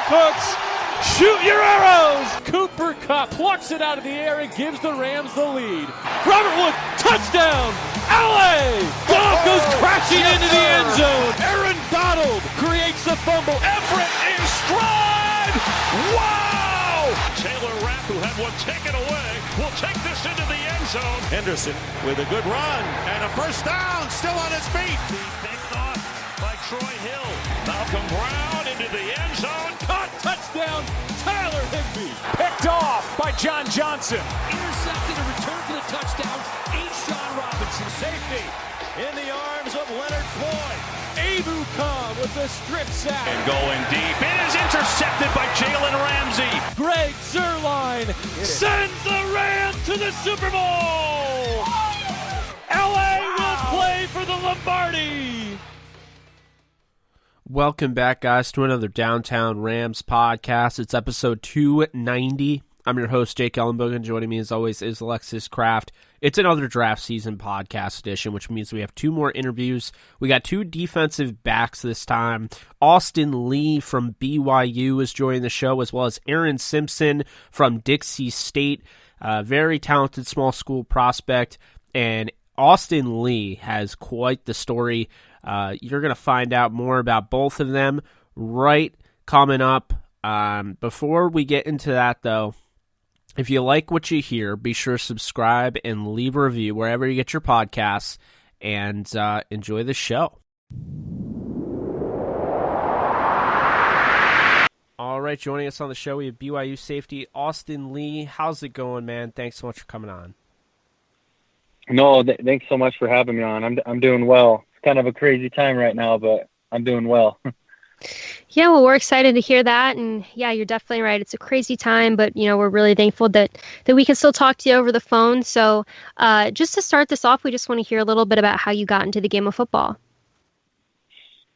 Cooks, shoot your arrows! Cooper Kupp plucks it out of the air and gives the Rams the lead. Robert Wood, touchdown! LA! Goff goes crashing into the end zone. Aaron Donald creates the fumble. Everett in stride! Wow! Taylor Rapp, who had one taken away, will take this into the end zone. Henderson with a good run and a first down, still on his feet. Picked off by Troy Hill. Malcolm Brown into the end zone. Caught, touchdown, Tyler Higbee. Picked off by John Johnson. Intercepted and returned for the touchdown. Sean Robinson, Safety in the arms of Leonard Floyd. Abu Khan with the strip sack. And going deep. It is intercepted by Jalen Ramsey. Greg Zuerlein sends the Rams to the Super Bowl. LA will play for the Lombardi. Welcome back, guys, to another Downtown Rams podcast. It's episode 290. I'm your host, Jake Ellenbogen. Joining me, as always, is Alexis Kraft. It's another draft season podcast edition, which means we have two more interviews. We got two defensive backs this time. Austin Lee from BYU is joining the show, as well as Aaron Simpson from Dixie State. Very talented small school prospect. And Austin Lee has quite the story. You're going to find out more about both of them right coming up. Before we get into that, though, if you like what you hear, be sure to subscribe and leave a review wherever you get your podcasts, and enjoy the show. All right, joining us on the show, we have BYU safety Austin Lee. How's it going, man? Thanks so much for coming on. No, thanks so much for having me on. I'm doing well. It's kind of a crazy time right now, but I'm doing well. Yeah, well, we're excited to hear that, and yeah, you're definitely right. It's a crazy time, but we're really thankful that we can still talk to you over the phone. So, just to start this off, we just want to hear a little bit about how you got into the game of football.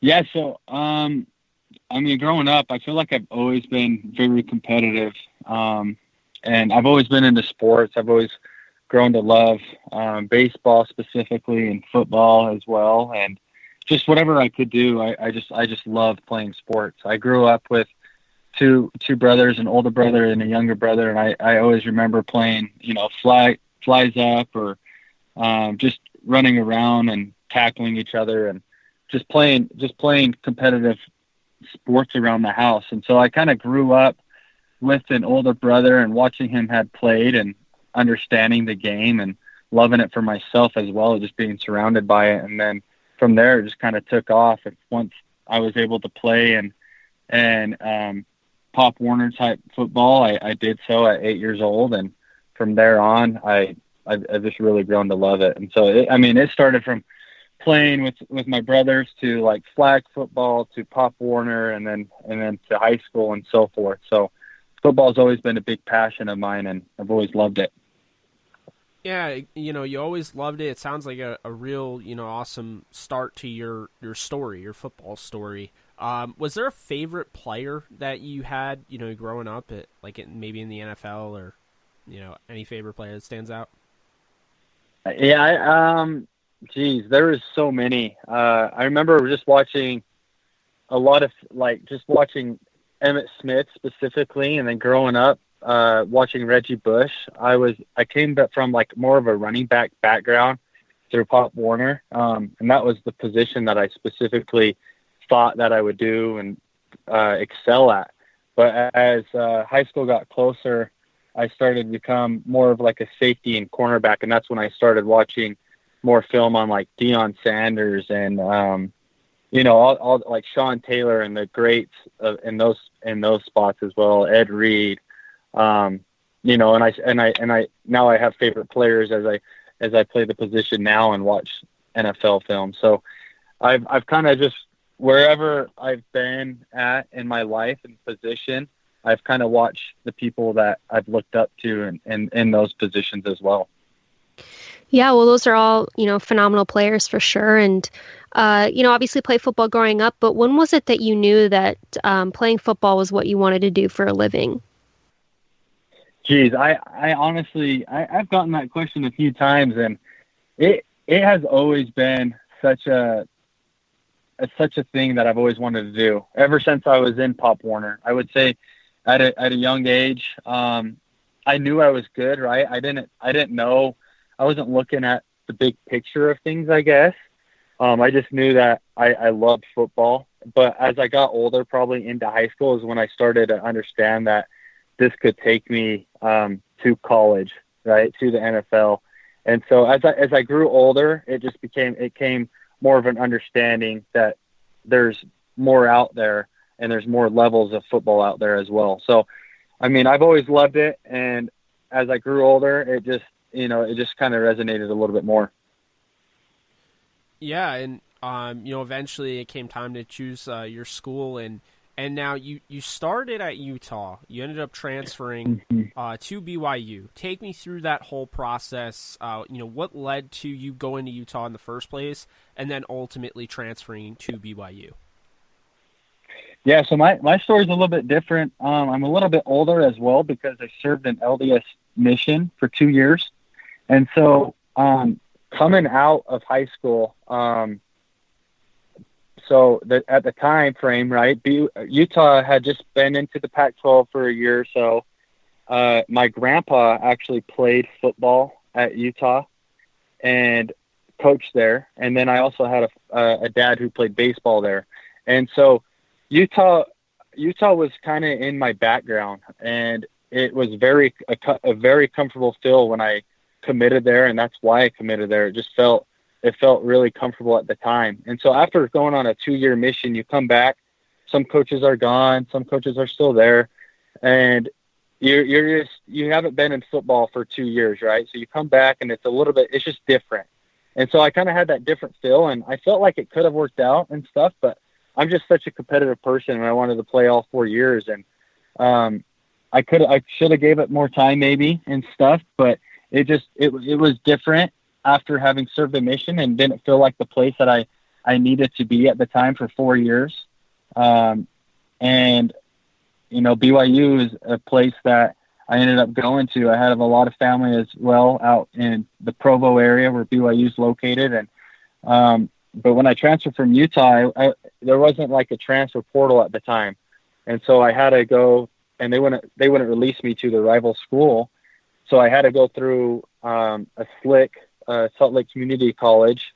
Yeah, so growing up, I feel like I've always been very competitive, and I've always been into sports. I've always grown to love baseball specifically, and football as well, and just whatever I could do. I just love playing sports. I grew up with two brothers, an older brother and a younger brother, and I always remember playing, flies up, or just running around and tackling each other, and just playing competitive sports around the house. And so I kind of grew up with an older brother and watching him had played and understanding the game and loving it for myself as well, just being surrounded by it. And then from there, it just kind of took off. And once I was able to play and Pop Warner type football, I did so at 8 years old. And from there on, I've just really grown to love it. And so, it started from playing with my brothers to like flag football to Pop Warner and then to high school and so forth. So football's always been a big passion of mine, and I've always loved it. Yeah, you always loved it. It sounds like a real, awesome start to your story, your football story. Was there a favorite player that you had, growing up, maybe in the NFL, or, any favorite player that stands out? Yeah, there was so many. I remember just watching a lot of, watching Emmitt Smith specifically, and then growing up, watching Reggie Bush. I came from more of a running back background through Pop Warner. And that was the position that I specifically thought that I would do and excel at. But as high school got closer, I started to become more of like a safety and cornerback. And that's when I started watching more film on like Deion Sanders and, all like Sean Taylor and the greats in those spots as well. Ed Reed. And I now I have favorite players as I play the position now and watch NFL film. So I've kind of just, wherever I've been at in my life and position, I've kind of watched the people that I've looked up to in those positions as well. Yeah, well, those are all, phenomenal players for sure. And, obviously play football growing up, but when was it that you knew that playing football was what you wanted to do for a living? Geez, I honestly, I've gotten that question a few times, and it has always been such a it's such a thing that I've always wanted to do ever since I was in Pop Warner. I would say at a young age, I knew I was good, right? I didn't know, I wasn't looking at the big picture of things, I guess. I just knew that I loved football. But as I got older, probably into high school, is when I started to understand that this could take me to college, right, to the NFL. And so as I grew older, it came more of an understanding that there's more out there and there's more levels of football out there as well. So, I mean, I've always loved it. And as I grew older, it just kind of resonated a little bit more. Yeah. And, eventually it came time to choose your school, and now you started at Utah. You ended up transferring to BYU. Take me through that whole process. What led to you going to Utah in the first place, and then ultimately transferring to BYU? Yeah, so my story is a little bit different. I'm a little bit older as well because I served an LDS mission for 2 years. And so coming out of high school, at the time frame, right, Utah had just been into the Pac-12 for a year or so. My grandpa actually played football at Utah and coached there. And then I also had a dad who played baseball there. And so Utah was kind of in my background, and it was a very comfortable feel when I committed there, and that's why I committed there. It felt really comfortable at the time. And so after going on a 2-year mission, you come back. Some coaches are gone, some coaches are still there, and you haven't been in football for 2 years, right? So you come back, and it's just different. And so I kind of had that different feel, and I felt like it could have worked out and stuff, but I'm just such a competitive person, and I wanted to play all 4 years. And I should have gave it more time maybe and stuff, but it was different after having served a mission and didn't feel like the place that I needed to be at the time for 4 years. And BYU is a place that I ended up going to. I had a lot of family as well out in the Provo area where BYU is located. And but when I transferred from Utah, there wasn't like a transfer portal at the time. And so I had to go, and they wouldn't release me to the rival school. So I had to go through a Salt Lake Community College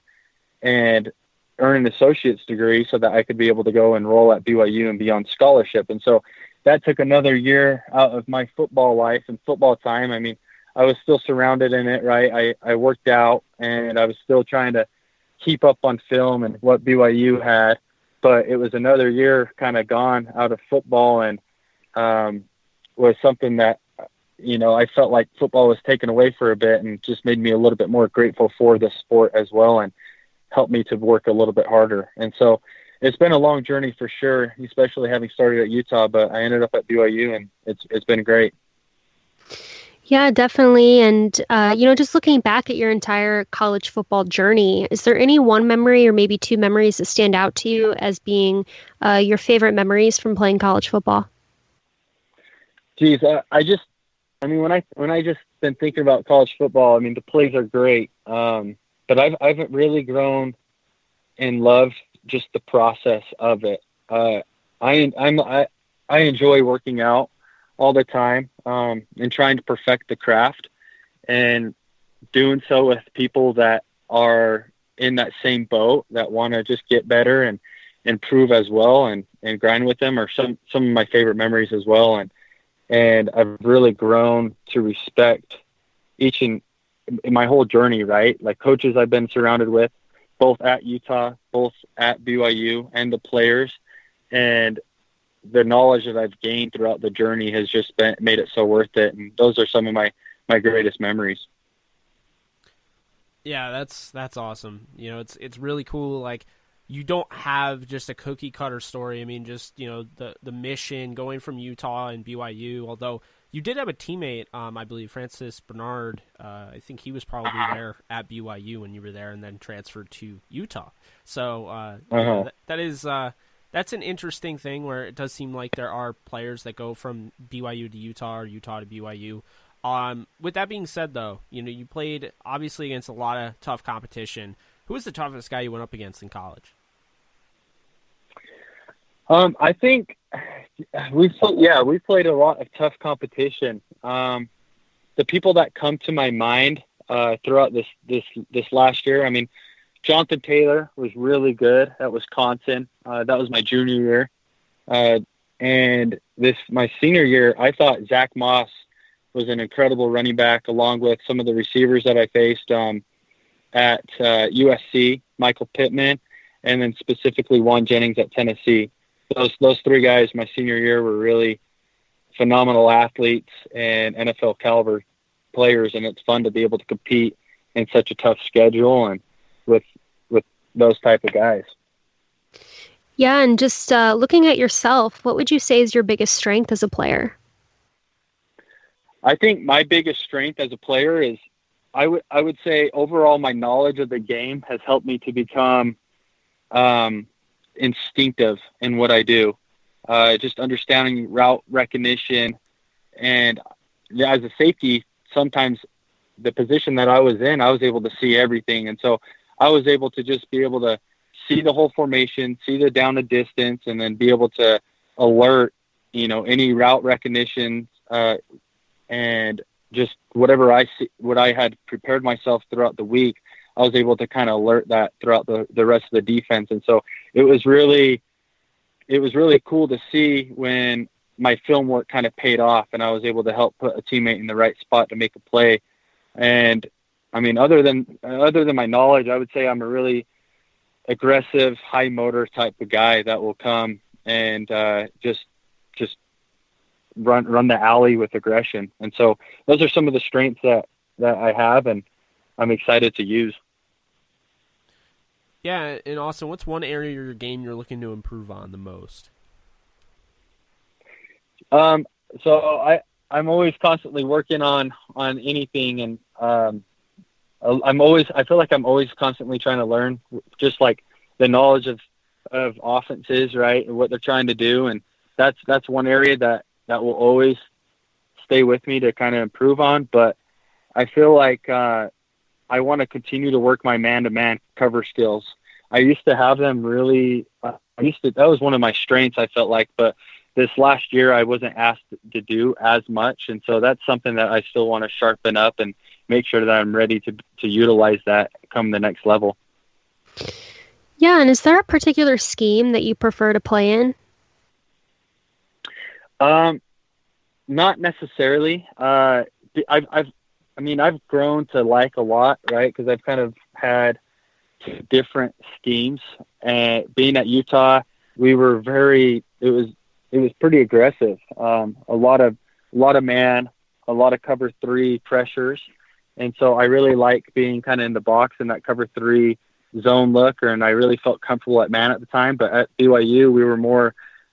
and earn an associate's degree so that I could be able to go enroll at BYU and be on scholarship. And so that took another year out of my football life and football time. I mean, I was still surrounded in it, right? I worked out, and I was still trying to keep up on film and what BYU had, but it was another year kind of gone out of football, and was something that, I felt like football was taken away for a bit, and just made me a little bit more grateful for the sport as well, and helped me to work a little bit harder. And so it's been a long journey for sure, especially having started at Utah, but I ended up at BYU, and it's been great. Yeah, definitely. And, just looking back at your entire college football journey, is there any one memory or maybe two memories that stand out to you as being your favorite memories from playing college football? Geez, when I just been thinking about college football, I mean, the plays are great. But I've really grown and loved just the process of it. I enjoy working out all the time, and trying to perfect the craft, and doing so with people that are in that same boat, that want to just get better and improve as well, and grind with them are some of my favorite memories as well. And I've really grown to respect each in my whole journey, right? Like coaches I've been surrounded with, both at Utah, both at BYU, and the players, and the knowledge that I've gained throughout the journey has just made it so worth it. And those are some of my greatest memories. Yeah, that's awesome. It's really cool. Like, you don't have just a cookie cutter story. I mean, just, the mission going from Utah and BYU, although you did have a teammate, I believe Francis Bernard. I think he was probably there at BYU when you were there, and then transferred to Utah. So that is, that's an interesting thing where it does seem like there are players that go from BYU to Utah or Utah to BYU. With that being said, though, you played obviously against a lot of tough competition. Who was the toughest guy you went up against in college? I think we played a lot of tough competition. The people that come to my mind throughout this last year, I mean, Jonathan Taylor was really good at Wisconsin. That was my junior year. And my senior year, I thought Zach Moss was an incredible running back, along with some of the receivers that I faced at USC, Michael Pittman, and then specifically Juan Jennings at Tennessee. Those three guys my senior year were really phenomenal athletes and NFL caliber players, and it's fun to be able to compete in such a tough schedule and with those type of guys. Yeah, and just looking at yourself, what would you say is your biggest strength as a player? I think my biggest strength as a player is I would say overall my knowledge of the game has helped me to become instinctive in what I do. Just understanding route recognition, and as a safety, sometimes the position that I was in, I was able to see everything, and so I was able to just be able to see the whole formation, see the down the distance, and then be able to alert, any route recognition, and just whatever what I had prepared myself throughout the week, I was able to kind of alert that throughout the rest of the defense. And so it was really cool to see when my film work kind of paid off and I was able to help put a teammate in the right spot to make a play. And I mean, other than my knowledge, I would say I'm a really aggressive, high motor type of guy that will come and just run the alley with aggression. And so those are some of the strengths that I have and I'm excited to use. Yeah, and Austin, what's one area of your game you're looking to improve on the most? So I'm always constantly working on anything, and I feel like I'm always constantly trying to learn, just like the knowledge of offenses, right, and what they're trying to do, and that's one area that will always stay with me to kind of improve on. But I feel like I want to continue to work my man-to-man cover skills. I used to have them really. That was one of my strengths, I felt like, but this last year I wasn't asked to do as much, and so that's something that I still want to sharpen up and make sure that I'm ready to utilize that come the next level. Yeah, and is there a particular scheme that you prefer to play in? Not necessarily. I've grown to like a lot, right? Because I've kind of had different schemes. And being at Utah, we were it was pretty aggressive. A lot of man, a lot of cover three pressures. And so I really like being kind of in the box in that cover three zone look, and I really felt comfortable at man at the time. But at BYU,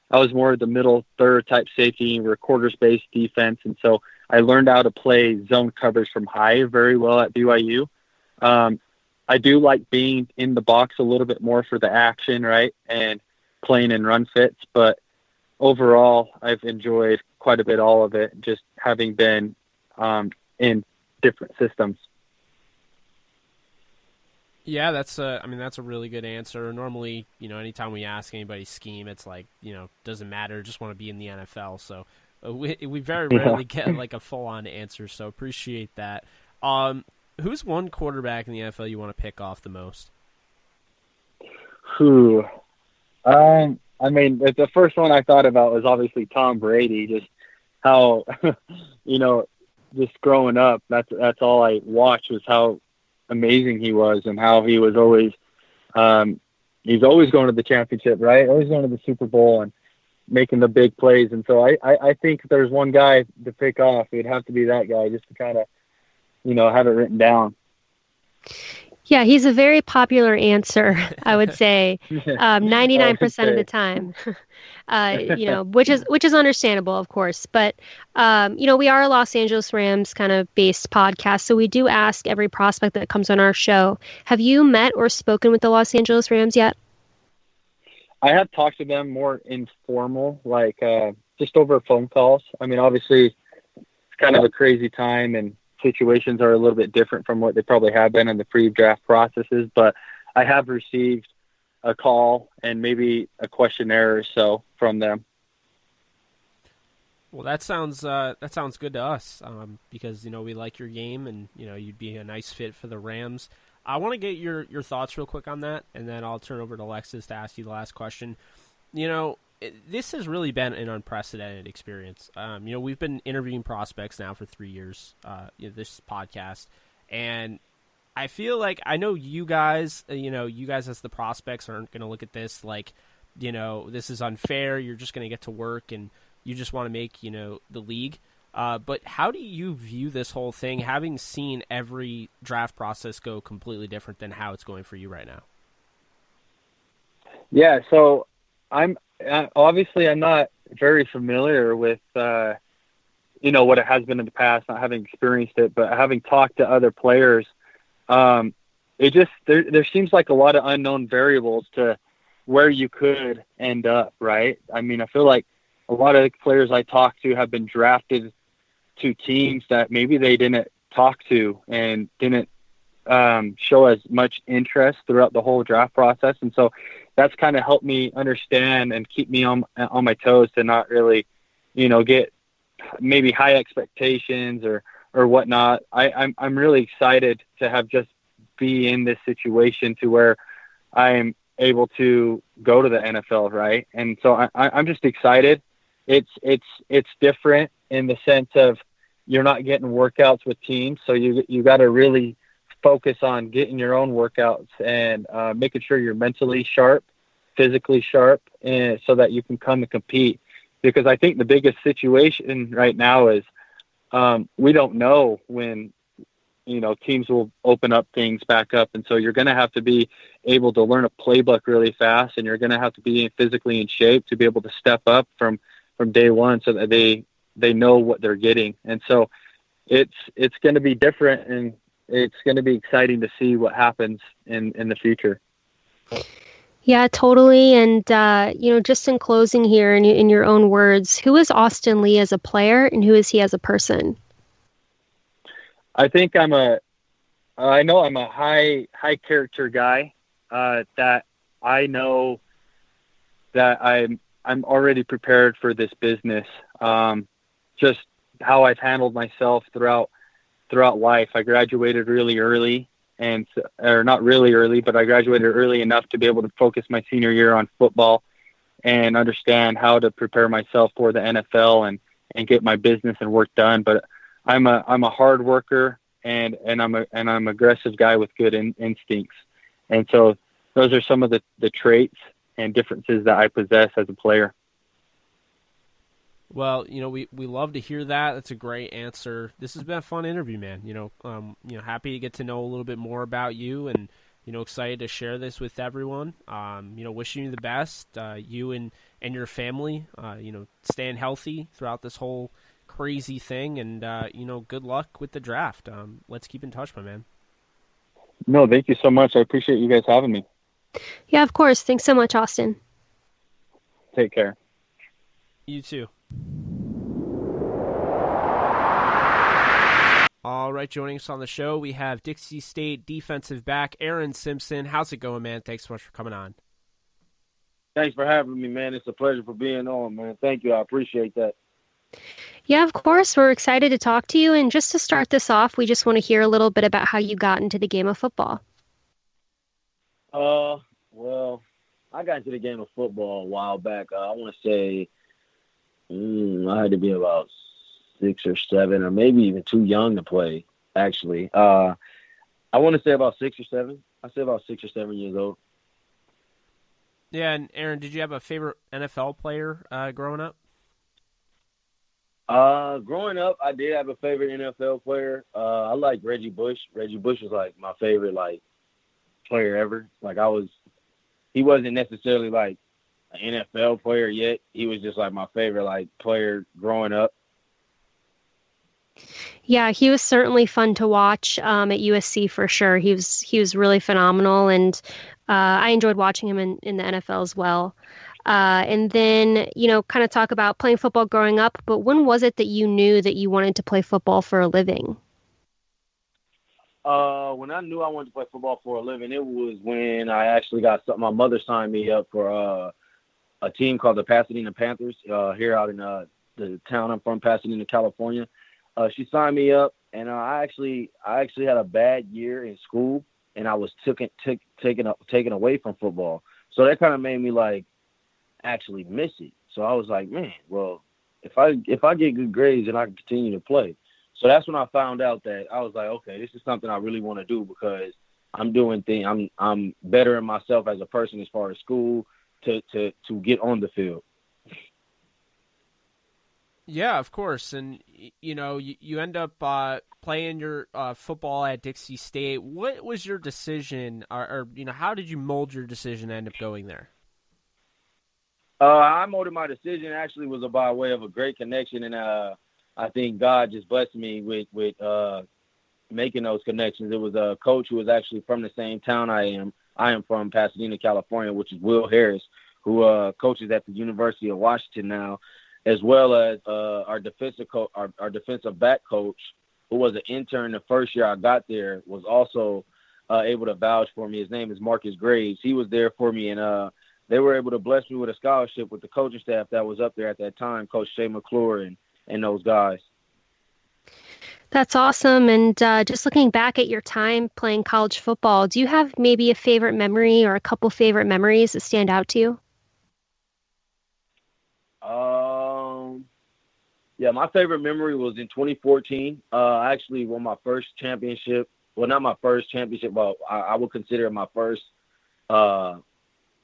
I was more of the middle third type safety. We're quarters-based defense. And so I learned how to play zone coverage from high very well at BYU. I do like being in the box a little bit more for the action, right, and playing in run fits. But overall, I've enjoyed quite a bit all of it, just having been in different systems. Yeah, that's a really good answer. Normally, anytime we ask anybody's scheme, it's like, doesn't matter, just want to be in the NFL. So we very rarely get like a full-on answer, so appreciate that. Who's one quarterback in the NFL you want to pick off the most? The first one I thought about was obviously Tom Brady, just how, just growing up, that's all I watched was how amazing he was and how he was always he's always going to the championship, right? Always going to the Super Bowl and making the big plays. And so I think if there's one guy to pick off, it'd have to be that guy, just to kind of, have it written down. Yeah, he's a very popular answer, I would say, 99% of the time, which is understandable, of course. But, we are a Los Angeles Rams kind of based podcast, so we do ask every prospect that comes on our show, have you met or spoken with the Los Angeles Rams yet? I have talked to them more informal, like just over phone calls. I mean, obviously, it's kind of a crazy time and situations are a little bit different from what they probably have been in the pre-draft processes, but I have received a call and maybe a questionnaire or so from them. Well, that sounds good to us because we like your game and you'd be a nice fit for the Rams. I want to get your thoughts real quick on that, and then I'll turn over to Alexis to ask you the last question. This has really been an unprecedented experience. We've been interviewing prospects now for 3 years, this podcast, and I feel like I know you guys as the prospects aren't going to look at this like, this is unfair. You're just going to get to work and you just want to make, the league. But how do you view this whole thing, having seen every draft process go completely different than how it's going for you right now? Yeah, so I'm not very familiar with, what it has been in the past, not having experienced it, but having talked to other players, there seems like a lot of unknown variables to where you could end up, right? I mean, I feel like a lot of the players I talk to have been drafted to teams that maybe they didn't talk to and didn't show as much interest throughout the whole draft process. And so that's kind of helped me understand and keep me on my toes to not really, get maybe high expectations or whatnot. I'm really excited to have just be in this situation to where I'm able to go to the NFL, right? And so I'm just excited. It's different in the sense of you're not getting workouts with teams, so you got to really focus on getting your own workouts and making sure you're mentally sharp, physically sharp, and so that you can come and compete. Because I think the biggest situation right now is we don't know when teams will open up things back up, and so you're going to have to be able to learn a playbook really fast, and you're going to have to be physically in shape to be able to step up from day one, so that they know what they're getting. And so it's going to be different, and it's going to be exciting to see what happens in the future. Yeah, totally. And, just in closing here, in your own words, who is Austin Lee as a player and who is he as a person? I think I know I'm a high character guy, that I know that I'm already prepared for this business. Just how I've handled myself throughout life. I graduated really early, or not really early, but I graduated early enough to be able to focus my senior year on football and understand how to prepare myself for the NFL and get my business and work done. But I'm a hard worker and I'm aggressive guy with good instincts. And so those are some of the traits and differences that I possess as a player. Well, we love to hear that. That's a great answer. This has been a fun interview, man. Happy to get to know a little bit more about you, and excited to share this with everyone. Wishing you the best, you and your family. Staying healthy throughout this whole crazy thing, and good luck with the draft. Let's keep in touch, my man. No, thank you so much. I appreciate you guys having me. Yeah, of course. Thanks so much, Austin. Take care. You too. All right, joining us on the show, we have Dixie State defensive back Aaron Simpson. How's it going, man? Thanks so much for coming on. Thanks for having me, man. It's a pleasure for being on, man. Thank you. I appreciate that. Yeah, of course. We're excited to talk to you. And just to start this off, we just want to hear a little bit about how you got into the game of football. Well, I got into the game of football a while back. I want to say I had to be about 6 or 7, or maybe even too young to play, actually. I want to say about 6 or 7. I say about 6 or 7 years old. Yeah, and Aaron, did you have a favorite NFL player growing up? Growing up, I did have a favorite NFL player. I like Reggie Bush. Reggie Bush was like my favorite player ever. He wasn't necessarily like an NFL player yet. He was just like my favorite player growing up. Yeah, he was certainly fun to watch at USC for sure. He was really phenomenal, and I enjoyed watching him in the NFL as well. And then, kind of talk about playing football growing up, but when was it that you knew that you wanted to play football for a living? When I knew I wanted to play football for a living, it was when I actually my mother signed me up for a team called the Pasadena Panthers here out in the town I'm from, Pasadena, California. She signed me up, and I actually had a bad year in school, and I was taken away from football. So that kind of made me like actually miss it. So I was like, man, well, if I get good grades, then I can continue to play. So that's when I found out that I was like, okay, this is something I really want to do because I'm doing things. I'm bettering myself as a person as far as school to get on the field. Yeah, of course. And, you end up playing your football at Dixie State. What was your decision, or how did you mold your decision to end up going there? I molded my decision actually was by way of a great connection, and I think God just blessed me with making those connections. It was a coach who was actually from the same town I am. I am from Pasadena, California, which is Will Harris, who coaches at the University of Washington now, as well as our defensive back coach, who was an intern the first year I got there, was also able to vouch for me. His name is Marcus Graves. He was there for me, and they were able to bless me with a scholarship with the coaching staff that was up there at that time, Coach Shea McClure and those guys. That's awesome. And just looking back at your time playing college football, do you have maybe a favorite memory or a couple favorite memories that stand out to you? Yeah, my favorite memory was in 2014. I actually won my first championship. Well, not my first championship, but I would consider it my first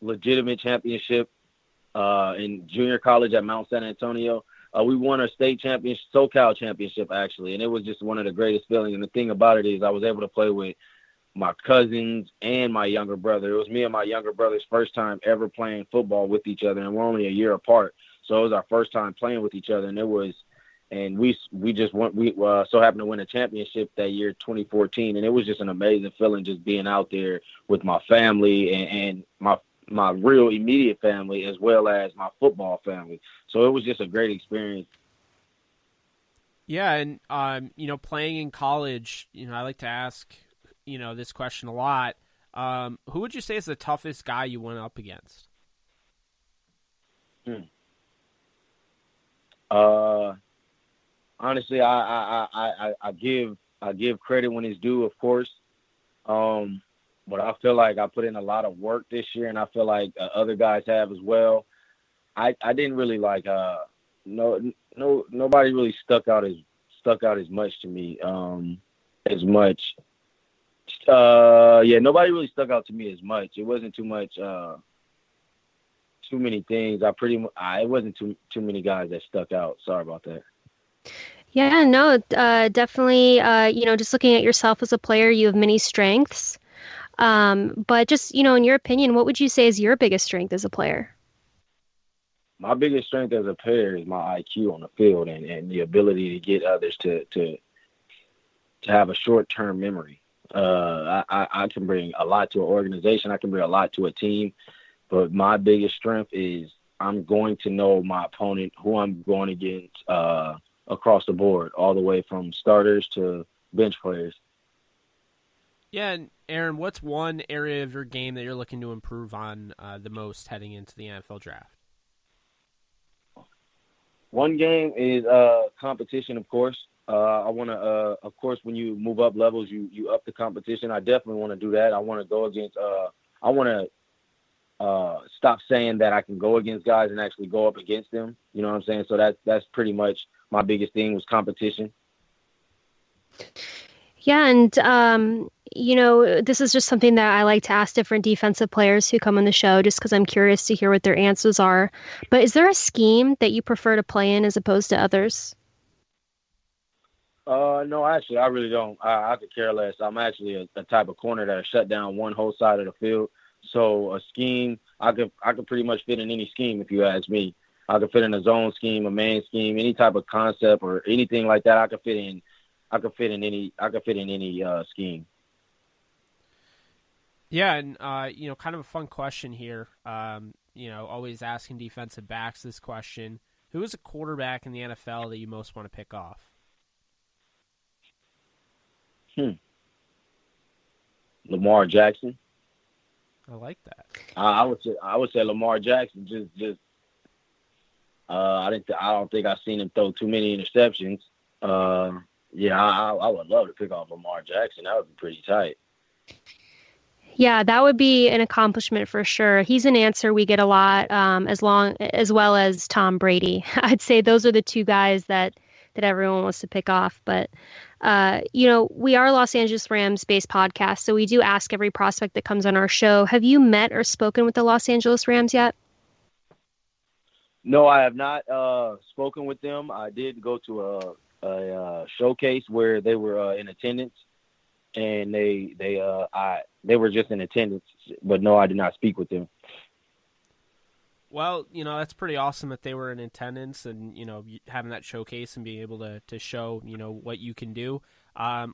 legitimate championship in junior college at Mount San Antonio. We won a state championship, SoCal championship, actually, and it was just one of the greatest feelings. And the thing about it is I was able to play with my cousins and my younger brother. It was me and my younger brother's first time ever playing football with each other, and we're only a year apart. So it was our first time playing with each other, and we so happened to win a championship that year, 2014, and it was just an amazing feeling just being out there with my family and my real immediate family as well as my football family. So it was just a great experience. Yeah, and playing in college, I like to ask, this question a lot. Who would you say is the toughest guy you went up against? Honestly, I give credit when it's due, of course. But I feel like I put in a lot of work this year, and I feel like other guys have as well. I didn't really nobody really stuck out as much to me. Nobody really stuck out to me as much. It wasn't too much. Too many things. It wasn't too many guys that stuck out. Sorry about that. Yeah, no, definitely. Just looking at yourself as a player, you have many strengths. But just, in your opinion, what would you say is your biggest strength as a player? My biggest strength as a player is my IQ on the field and the ability to get others to have a short-term memory. I can bring a lot to an organization. I can bring a lot to a team. But my biggest strength is I'm going to know my opponent, who I'm going against across the board, all the way from starters to bench players. Yeah, and Aaron, what's one area of your game that you're looking to improve on the most heading into the NFL draft? One game is competition, of course. I want to, of course, when you move up levels, you up the competition. I definitely want to do that. I want to go against I want to stop saying that I can go against guys and actually go up against them. You know what I'm saying? So that's pretty much my biggest thing was competition. Yeah, and this is just something that I like to ask different defensive players who come on the show just because I'm curious to hear what their answers are. But is there a scheme that you prefer to play in as opposed to others? No, actually, I really don't. I could care less. I'm actually a type of corner that'll shut down one whole side of the field. So a scheme, I could pretty much fit in any scheme if you ask me. I could fit in a zone scheme, a man scheme, any type of concept or anything like that. I could fit in any scheme. Yeah, and kind of a fun question here. Always asking defensive backs this question: who is a quarterback in the NFL that you most want to pick off? Lamar Jackson. I like that. I would say Lamar Jackson. I don't think I've seen him throw too many interceptions. Yeah, I would love to pick off Lamar Jackson. That would be pretty tight. Yeah, that would be an accomplishment for sure. He's an answer we get a lot, as well as Tom Brady. I'd say those are the two guys that everyone wants to pick off. But we are a Los Angeles Rams-based podcast, so we do ask every prospect that comes on our show, have you met or spoken with the Los Angeles Rams yet? No, I have not spoken with them. I did go to a showcase where they were in attendance, and they were just in attendance. But no, I did not speak with them. Well, that's pretty awesome that they were in attendance and, having that showcase and being able to show, what you can do.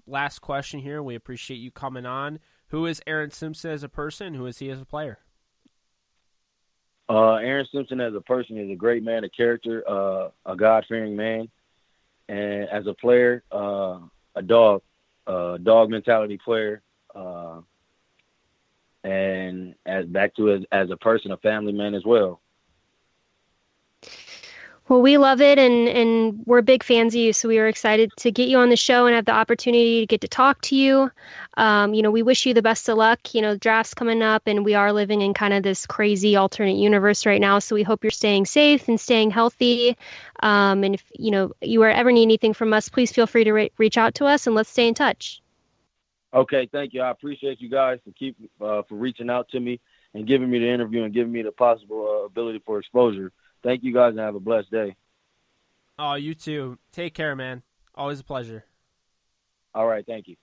Last question here. We appreciate you coming on. Who is Aaron Simpson as a person? Who is he as a player? Aaron Simpson as a person is a great man, a character, a God-fearing man. And as a player, a dog mentality player. And as a person, a family man as well. Well, we love it, and we're big fans of you, so we are excited to get you on the show and have the opportunity to get to talk to you. We wish you the best of luck. The draft's coming up, and we are living in kind of this crazy alternate universe right now, so we hope you're staying safe and staying healthy. And if, you ever need anything from us, please feel free to reach out to us, and let's stay in touch. Okay, thank you. I appreciate you guys for reaching out to me and giving me the interview and giving me the possible ability for exposure. Thank you guys and have a blessed day. Oh, you too. Take care, man. Always a pleasure. All right, thank you.